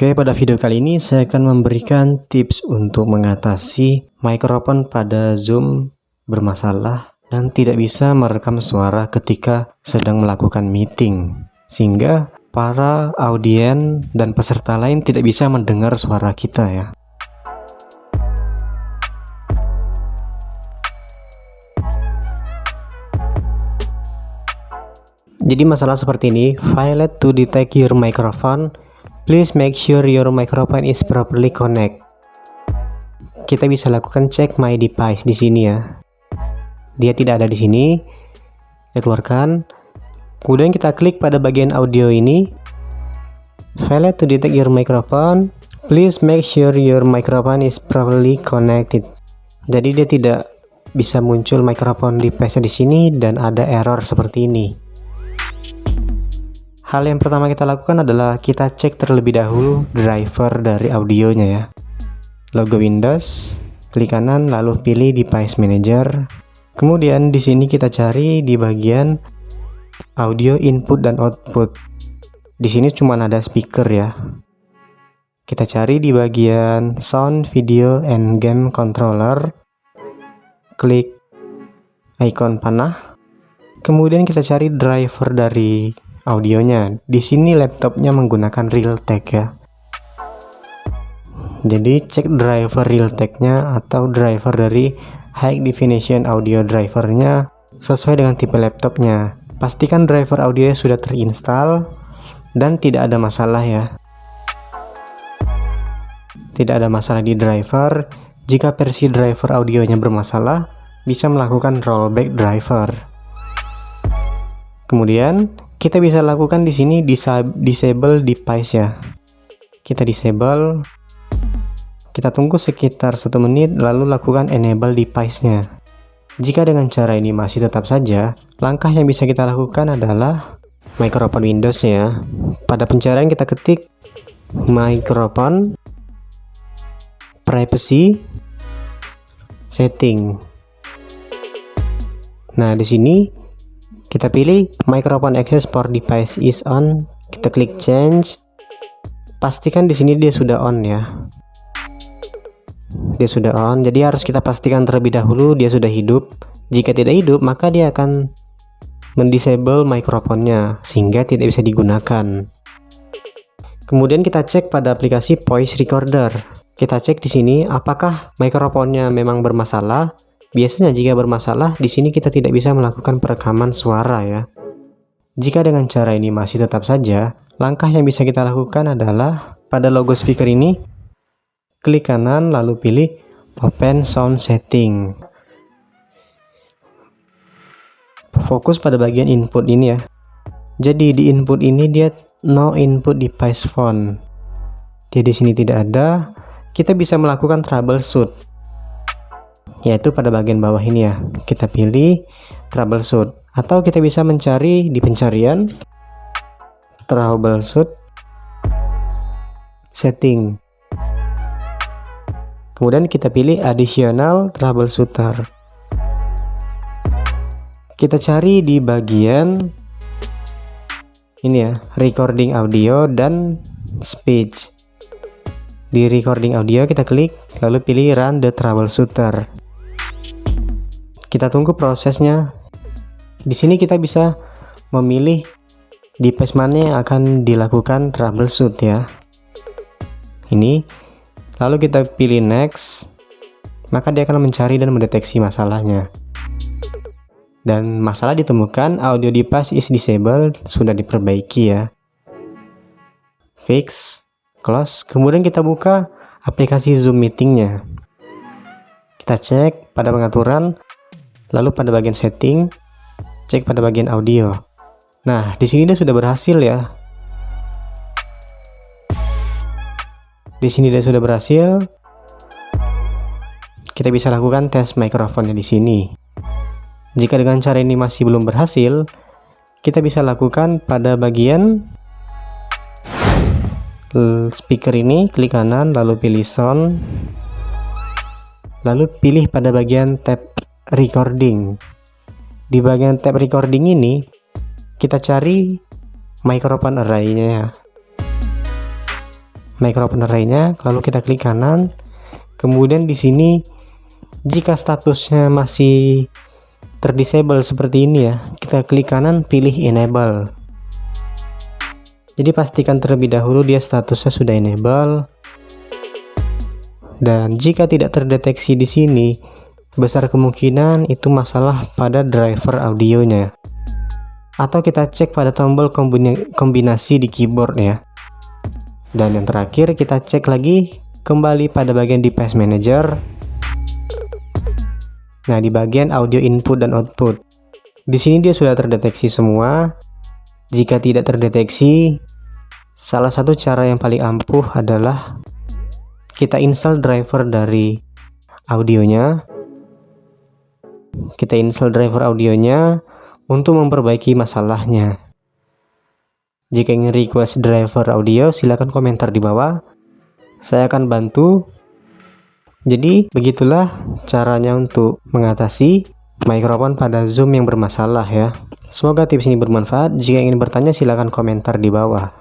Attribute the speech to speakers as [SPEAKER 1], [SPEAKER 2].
[SPEAKER 1] Oke, pada video kali ini saya akan memberikan tips untuk mengatasi mikrofon pada Zoom bermasalah dan tidak bisa merekam suara ketika sedang melakukan meeting, sehingga para audien dan peserta lain tidak bisa mendengar suara kita ya. Jadi masalah seperti ini, failed to detect your microphone. Please make sure your microphone is properly connect. Kita bisa lakukan check my device di sini ya. Dia tidak ada di sini. Kita keluarkan. Kemudian kita klik pada bagian audio ini. Failed to detect your microphone. Please make sure your microphone is properly connected. Jadi dia tidak bisa muncul mikrofon device di sini dan ada error seperti ini. Hal yang pertama kita lakukan adalah kita cek terlebih dahulu driver dari audionya ya. Logo Windows, klik kanan lalu pilih Device Manager. Kemudian di sini kita cari di bagian audio input dan output. Di sini cuma ada speaker ya. Kita cari di bagian Sound, Video, and Game Controller. Klik icon panah. Kemudian kita cari driver dari audionya. Di sini laptopnya menggunakan Realtek ya. Jadi cek driver Realteknya atau driver dari High Definition Audio drivernya sesuai dengan tipe laptopnya. Pastikan driver audionya sudah terinstall dan tidak ada masalah ya. Tidak ada masalah di driver. Jika versi driver audionya bermasalah, bisa melakukan rollback driver. Kemudian kita bisa lakukan di sini disable device ya. Kita disable. Kita tunggu sekitar 1 menit lalu lakukan enable device-nya. Jika dengan cara ini masih tetap saja, langkah yang bisa kita lakukan adalah mikrofon Windows ya. Pada pencarian kita ketik mikrofon privacy setting. Nah, di sini kita pilih microphone access for device is on. Kita klik change. Pastikan di sini dia sudah on ya. Dia sudah on. Jadi harus kita pastikan terlebih dahulu dia sudah hidup. Jika tidak hidup, maka dia akan mendisable mikrofonnya sehingga tidak bisa digunakan. Kemudian kita cek pada aplikasi voice recorder. Kita cek di sini apakah mikrofonnya memang bermasalah. Biasanya jika bermasalah, di sini kita tidak bisa melakukan perekaman suara ya. Jika dengan cara ini masih tetap saja, langkah yang bisa kita lakukan adalah pada logo speaker ini, klik kanan lalu pilih Open Sound Setting. Fokus pada bagian input ini ya. Jadi di input ini dia no input device phone. Dia di sini tidak ada. Kita bisa melakukan troubleshoot, yaitu pada bagian bawah ini ya. Kita pilih troubleshoot atau kita bisa mencari di pencarian troubleshoot setting. Kemudian kita pilih additional troubleshooter. Kita cari di bagian ini ya, recording audio dan speech. Di recording audio kita klik lalu pilih run the troubleshooter. Kita tunggu prosesnya. Di sini kita bisa memilih device mana yang akan dilakukan troubleshoot ya. Ini. Lalu kita pilih next. Maka dia akan mencari dan mendeteksi masalahnya. Dan masalah ditemukan, audio device is disabled, sudah diperbaiki ya. Fix, close. Kemudian kita buka aplikasi Zoom meetingnya. Kita cek pada pengaturan. Lalu pada bagian setting, cek pada bagian audio. Nah, di sini dia sudah berhasil ya. Di sini dia sudah berhasil. Kita bisa lakukan tes mikrofonnya di sini. Jika dengan cara ini masih belum berhasil, kita bisa lakukan pada bagian speaker ini, klik kanan lalu pilih sound. Lalu pilih pada bagian tab recording. Di bagian tab recording ini kita cari microphone array-nya ya. microphone array-nya, lalu kita klik kanan. Kemudian di sini jika statusnya masih terdisable seperti ini ya, kita klik kanan, pilih enable. Jadi pastikan terlebih dahulu dia statusnya sudah enable. Dan jika tidak terdeteksi di sini, besar kemungkinan itu masalah pada driver audionya. Atau kita cek pada tombol kombinasi di keyboard ya. Dan yang terakhir kita cek lagi kembali pada bagian device manager. Nah, di bagian audio input dan output. Di sini dia sudah terdeteksi semua. Jika tidak terdeteksi, salah satu cara yang paling ampuh adalah kita install driver dari audionya. Kita install driver audionya untuk memperbaiki masalahnya. Jika ingin request driver audio, silakan komentar di bawah. Saya akan bantu. Jadi begitulah caranya untuk mengatasi mikrofon pada Zoom yang bermasalah ya. Semoga tips ini bermanfaat. Jika ingin bertanya, silakan komentar di bawah.